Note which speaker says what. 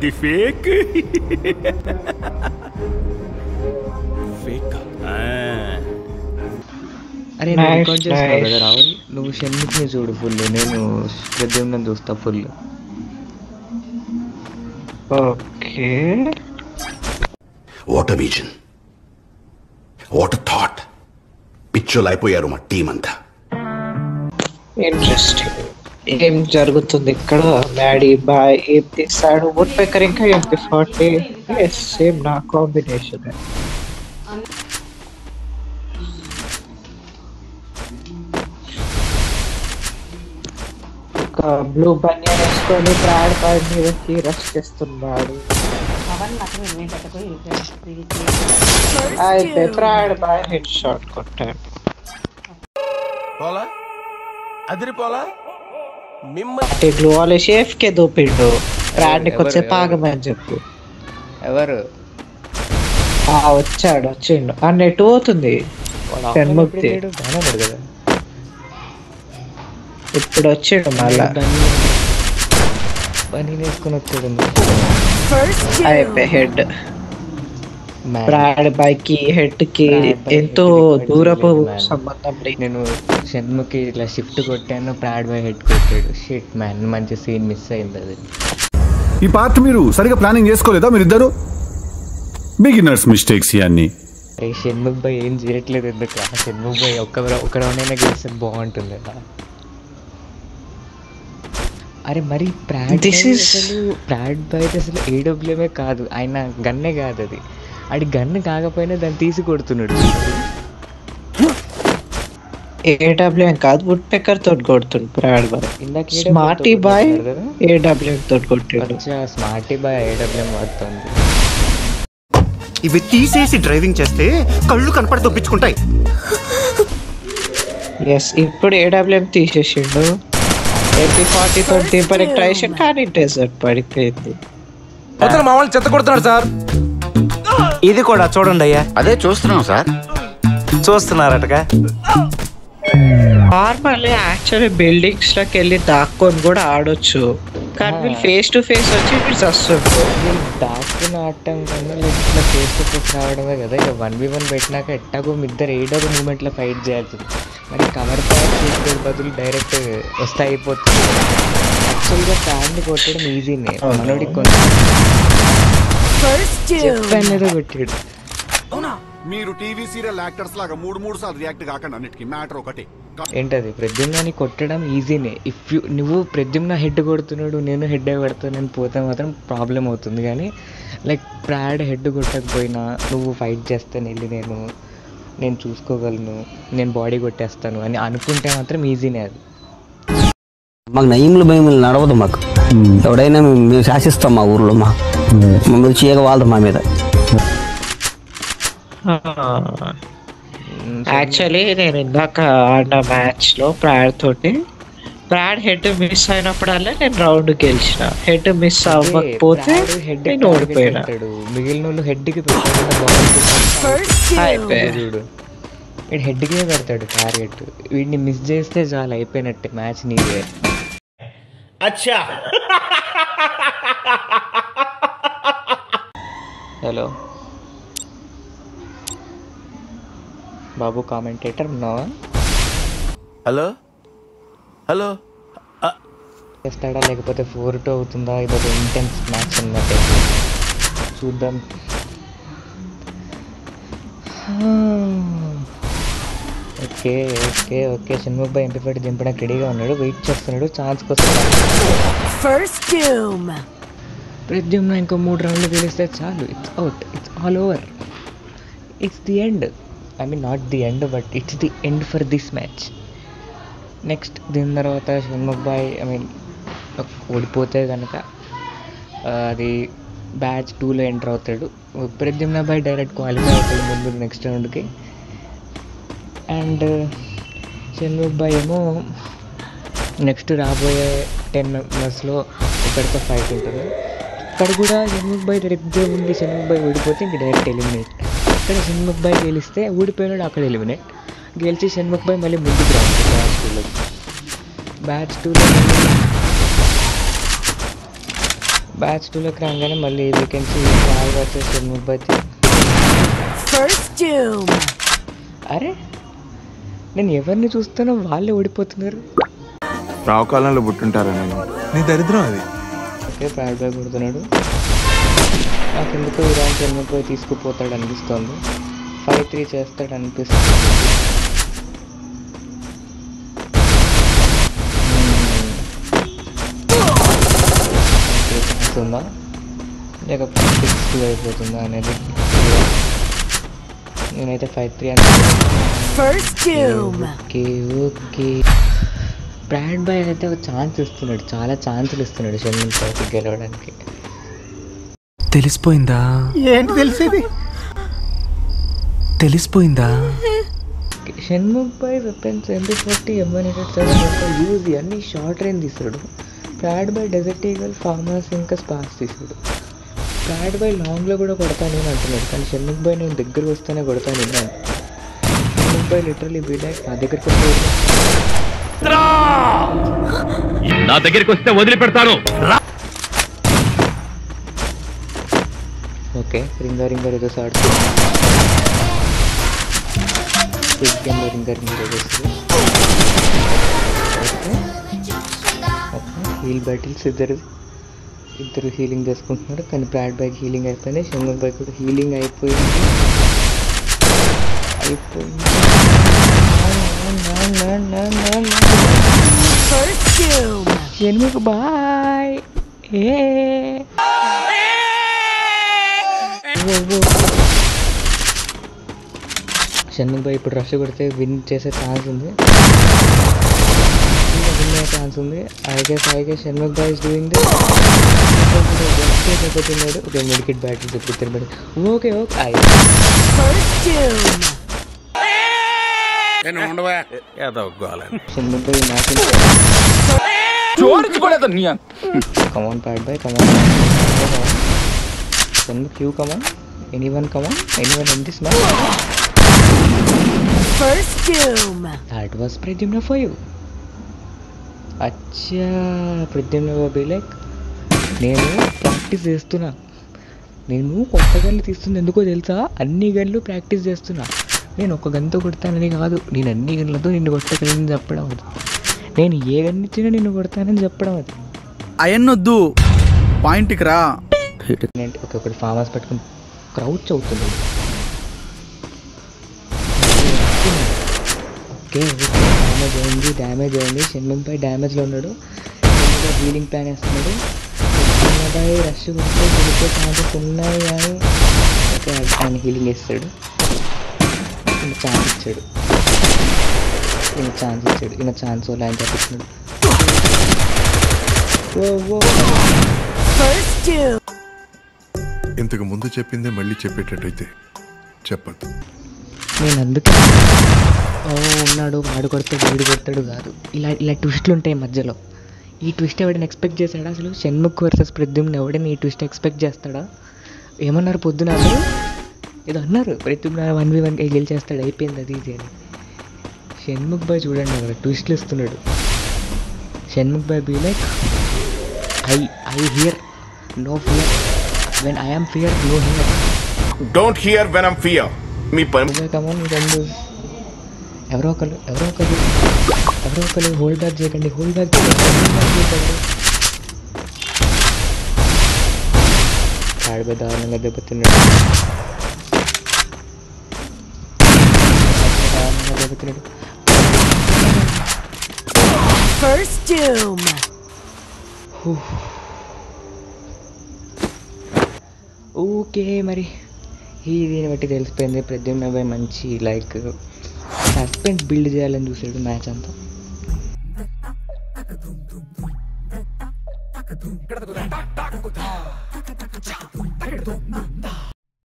Speaker 1: అది fake. Fake.
Speaker 2: అరే నువ్వు రికార్డ్ చేస్తావు కదా రాహుల్, నువ్వు షణ్ముఖ్ని చూడు ఫుల్, నేను ప్రద్యుమ్నని చూస్తా full.
Speaker 3: Okay.
Speaker 4: What a vision, what a thought. పిచ్చోలు అయిపోయారు మా టీం అంతా.
Speaker 3: ఇంట్రెస్టింగ్. ఏం జరుగుతుంది ఇక్కడ? మ్యాడీ బాయ్ ఏం తీస్తాడు? వుడ్ పేకర్ ఇంకా MP40. సేమ్ నా కాంబినేషన్. ఒక బ్లూ బనియన్ వేసుకొని ప్రాడ్ బాయ్ మీదకి రష్ చేస్తున్నాడు. అయితే ప్రాడ్ బాయ్ హెడ్ షాట్ కొట్టాడు.
Speaker 1: పోలా అదిరిపోలా.
Speaker 3: గ్లూ వాళ్ళ షేఫ్ కే దూపిండు. ప్రాడ్ ని కొంచెం ఆగమని చెప్పు.
Speaker 2: ఎవరు
Speaker 3: వచ్చిండు అన్నట్టు పోతుంది. ఇప్పుడు వచ్చిండు మళ్ళా
Speaker 2: పని వేసుకుని వచ్చాడు.
Speaker 3: అయిపోయి హెడ్ ప్రాడ్ బైక్ హెడ్ కి ఎంతో దూరపు సంబంధం.
Speaker 2: నేను షణ్ముఖి ఇట్లా షిఫ్ట్ కొట్టాను, ప్రాడ్ బాయ్ హెడ్ కొట్టాడు. షిట్ మ్యాన్, మంచి సీన్ మిస్ అయింది అది.
Speaker 1: ఈ పార్ట్ మీరు సరిగా ప్లానింగ్ చేసుకోలేదా మీరిద్దరు? బిగినర్స్ మిస్టేక్స్ ఇవన్నీ.
Speaker 2: అరే షణ్ముఖ్ బాయ్ ఏం చేయట్లేదు ఎందుకు? షణ్ముఖ్ బాయ్ ఒక్క రౌండ్ గెలిస్తే బాగుంటుంది. అరే మరి ప్రాడ్ బాయ్ అసలు AWM కాదు, ఆయన గన్నే కాదు అది. అది గన్ను కాకపోయినా దాన్ని తీసి కొడుతున్నాడు.
Speaker 3: AWM కాదు, వుడ్ పెక్కర్ తోటి కొడుతుండు ప్రాడ్ బాయ్.
Speaker 2: ఇందాక
Speaker 3: స్మార్టీ బాయ్ AWM తోటి కొట్టాడు.
Speaker 2: స్మార్టీ బాయ్ AWM వాడుతుంది.
Speaker 5: ఇవి తీసేసి డ్రైవింగ్ చేస్తే కళ్ళు కనపడి తొప్పించుకుంటాయి.
Speaker 3: ఇప్పుడు AWM తీసేసిండు. MP40 తోటి దింపడానికి ట్రై చేసి కానీ డెజర్ట్ పడిపోయింది.
Speaker 6: మా వాళ్ళు చెత్త కొడుతున్నాడు సార్.
Speaker 5: ఇది కూడా చూడండి అయ్యా.
Speaker 4: అదే చూస్తున్నాం సార్.
Speaker 5: చూస్తున్నారటగా.
Speaker 3: నార్మల్లీ యాక్చువల్లీ బిల్డింగ్స్ లోకి వెళ్ళి దాక్కొని కూడా ఆడొచ్చు, కానీ వీళ్ళు ఫేస్ టు ఫేస్ వచ్చి వీళ్ళు వస్తుంది.
Speaker 2: దాక్కుని ఆడటం కన్నా ఇట్లా ఫేస్ టు ఫేస్ రావడమే కదా. ఇక 1v1 పెట్టినాక ఎట్టాగో ఇద్దరు ఏడో మూమెంట్లో ఫైట్ చేయాల్సింది. మరి కవర్ ప్యాక్ చేసే బదులు డైరెక్ట్ వస్తే అయిపోతుంది. యాక్చువల్గా ఫ్యాన్ని కొట్టడం ఈజీనే, మనోడికి కొంచెం చెప్పానేదో పెట్టాడు.
Speaker 4: మీరు టీవీ సీరియల్ యాక్టర్స్ లాగా మూడు సార్లు రియాక్ట్ కాకండి. అన్నిటికీ మ్యాటర్ ఒకటి.
Speaker 2: ఏంటది? ప్రద్యుమ్నాని కొట్టడం ఈజీనే. నువ్వు ప్రద్యుమ్న హెడ్ కొడుతున్నాడు, నేను హెడ్ కొడుతున్నాను పోతే మాత్రం ప్రాబ్లం అవుతుంది. కానీ లైక్ ప్రాడ్ హెడ్ కొట్టకపోయినా నువ్వు ఫైట్ చేస్తాను వెళ్ళి నేను చూసుకోగలను, నేను బాడీ కొట్టేస్తాను అని అనుకుంటే మాత్రం ఈజీనే అది.
Speaker 7: మాకు నయీంలు భయములు నడవదు. మాకు ఎవడైనా మేము శాసిస్తాం. మా ఊర్లో మమ్మల్ని చేయక వాళ్ళు మా మీద.
Speaker 3: యాక్చువల్లీ నేను ఇందాక ఆడిన మ్యాచ్ లో ప్రాడ్ తోటి హెడ్ మిస్ అయినప్పుడల్లా నేను రౌండ్ గెలిచిన. హెడ్ మిస్ అవ్వకపోతే నేను ఓడిపోయినా.
Speaker 2: మిగిలిన వాళ్ళు హెడ్కి చూడు, వీడు హెడ్కే పెడతాడు టార్గెట్. వీడిని మిస్ చేస్తే చాలు అయిపోయినట్టే, మ్యాచ్ నీదే. హలో బాబు, కామెంటేటర్ ఉన్నావా?
Speaker 6: హలో హలో
Speaker 2: చేస్తాడా లేకపోతే 4-2 అవుతుందా? ఇదొక ఇంటెన్స్ మ్యాచ్ అన్నట్టే. చూద్దాం. ఓకే ఓకే ఓకే షణ్ముఖ్ బాయ్ MP40 దింపడానికి రెడీగా ఉన్నాడు, వెయిట్ చేస్తున్నాడు ఛాన్స్ కోసం. ప్రద్యుమ్న ఇంకో 3 రౌండ్లు గెలిస్తే చాలు, it's out, it's all over, it's the end. I mean not the end, but it's the end for this match. Next దీని తర్వాత షణ్ముఖ్ బాయ్ ఓడిపోతే కనుక అది బ్యాచ్ 2లో ఎంటర్ అవుతాడు. ప్రద్యుమ్న బాయ్ డైరెక్ట్ క్వాలిఫై అవుతాడు ముందు నెక్స్ట్ రౌండ్కి. అండ్ షణ్ముఖ్ బాయ్ ఏమో నెక్స్ట్ రాబోయే 10 మెంబర్స్లో ఒకరితో ఫైట్ ఉంటుంది. ఇక్కడ కూడా షణ్ముఖ్ బాయ్ డైరెక్ట్గా ఉండి షణ్ముఖ్ బాయ్ ఓడిపోతే ఇంక డైరెక్ట్ ఎలిమినేట్. ఇక్కడ షణ్ముఖ్ బాయ్ గెలిస్తే ఓడిపోయినాడు అక్కడ ఎలిమినేట్. గెలిచి షణ్ముఖ్ బాయ్ మళ్ళీ ముందుకు రావచ్చు బ్యాచ్ 2లో. బ్యాచ్ 2లోకి రాగానే మళ్ళీ వేకెన్సీ ప్రాడ్ వర్సెస్ షణ్ముఖ్ భాయ్. అరే నేను ఎవరిని చూస్తానో వాళ్ళే ఓడిపోతున్నారు.
Speaker 6: రావుకాలంలో పుట్టుంటారా నేను? నీ దరిద్రం అది.
Speaker 2: ఓకే ప్రాడ్ భాయ్ కొడుతున్నాడు. నాకు ఎందుకో ఈ రౌండ్ షణ్ముఖ్ భాయ్ తీసుకుపోతాడు అనిపిస్తుంది. 5-3 చేస్తాడు అనిపిస్తుంది. ఉందా లేకపోతే 6-2 అయిపోతుందా అనేది. నేనైతే 5-3 అంటే ఓకే ఓకే. ప్రాడ్ భాయ్ అయితే ఒక ఛాన్స్ ఇస్తున్నాడు, చాలా ఛాన్సులు ఇస్తున్నాడు షణ్ముఖ్ భాయ్కి గెలవడానికి.
Speaker 5: తెలిసిపోయిందా?
Speaker 8: ఏంటి తెలిసేది?
Speaker 5: తెలిసిపోయిందా?
Speaker 2: షణ్ముఖ్ భాయ్ వెపన్స్ MP40 M187 యూజ్ అన్ని షార్ట్ రేంజ్ తీస్తాడు. ప్రాడ్ భాయ్ డెజర్ట్ ఈగల్ ఫార్మర్స్ ఇంకా స్పార్స్ తీసాడు. ప్రాడ్ భాయ్ లాంగ్లో కూడా కొడతాను అని అంటున్నాడు, కానీ షణ్ముఖ్ భాయ్ నేను దగ్గరకు వస్తేనే కొడతాను విన్నాను. షణ్ముఖ్ భాయ్ లిటరలీ బీ లైక్ నా దగ్గరికి వస్తే వదిలిపెడతాను. ఓకే రింగర్ ఏదో సార్ రింగర్ ఏదో హీల్ బ్యాటిల్స్ ఇద్దరు హీలింగ్ చేసుకుంటున్నారు. కానీ ప్రాడ్ భాయ్కి హీలింగ్ అయిపోయింది, షణ్ముఖ్ భాయ్ కూడా హీలింగ్ అయిపోయింది. షణ్ముఖ్ భాయ్ షణ్ముఖ్ భాయ్ ఇప్పుడు రష్ కొడితే విన్ చేసే ఛాన్స్ ఉంది. ఛాన్స్ ఉంది. I guess Shanmukh Bhai is doing this. అయిపోతున్నాడు. ఓకే మెడికిట్ బ్యాటిల్స్ ఇప్పుడు తిరగబడి okay okay Shanmukh Bhai match come on proud Bhai come on Shanmukh you come on anyone in this match. That was Pradyumna for you. అచ్చా Pradyumna Bobby like నేను practice చేస్తున్నా. నేను కొత్త గన్లు తీస్తుంది ఎందుకో తెలుసా? అన్ని గన్లు ప్రాక్టీస్ చేస్తున్నా. నేను ఒక గన్తో కొడతానని కాదు, నేను అన్ని గన్లతో నిన్ను కొట్టగలని చెప్పడం అది. నేను ఏ గన్ ఇచ్చినా నిన్ను కొడతానని చెప్పడం అది.
Speaker 8: అయన్నొద్దు పాయింట్కి రా.
Speaker 2: ఒకటి ఫామ్ హౌస్ పెట్టుకుని క్రౌచ్ అవుతుంది. ఓకే డ్యామేజ్ అయింది. షణ్ముఖ్ భాయ్ డ్యామేజ్లో ఉన్నాడు. హీలింగ్ ప్లాన్ వేస్తున్నాడు. షణ్ముఖ్ భాయ్ రష్ కొడితే గెలిచే ఛాన్సెస్ ఉన్నాయి కానీ ఓకే ఆయన హీలింగ్ వేస్తాడు. ఛాన్స్ ఇచ్చాడు. ఈయన ఛాన్స్ వాళ్ళు ఆయన తప్పిస్తున్నాడు.
Speaker 9: ఇంతకు ముందు చెప్పిందే మళ్ళీ చెప్పేటట్టయితే చెప్పద్దు.
Speaker 2: నేను అందుకే ఉన్నాడు వాడు కొడతాడు వీడు కొడతాడు కాదు, ఇలా ట్విస్ట్లు ఉంటాయి మధ్యలో. ఈ ట్విస్ట్ ఎవడైనా ఎక్స్పెక్ట్ చేశాడా అసలు? షణ్ముఖ్ వర్సెస్ ప్రద్యుమ్న ఎవడైనా ఈ ట్విస్ట్ ఎక్స్పెక్ట్ చేస్తాడా? ఏమన్నారు పొద్దున అసలు? ఏదో అన్నారు ప్రద్యుమ్న 1v1 గెలిచేస్తాడు అయిపోయింది అది ఇది అని. షణ్ముఖ్ భాయ్ చూడండి అక్కడ ట్విస్ట్లు ఇస్తున్నాడు. షణ్ముఖ్ భాయ్ be like I hear no fear when I am fear no hear.
Speaker 4: Don't hear when I'm fear. మీ పని
Speaker 2: కమాన్ రెండు ఎవరో ఒకరు హోల్డ్ బ్యాక్ చేయకండి. ప్రాడ్ దారుణంగా దెబ్బతిన్నాడు. ఓకే మరి దీన్ని బట్టి తెలిసిపోయింది ప్రద్యుమ్న భాయ్ మంచి లైక్ సస్పెన్స్ బిల్డ్ చేయాలని చూసాడు మ్యాచ్ అంతా.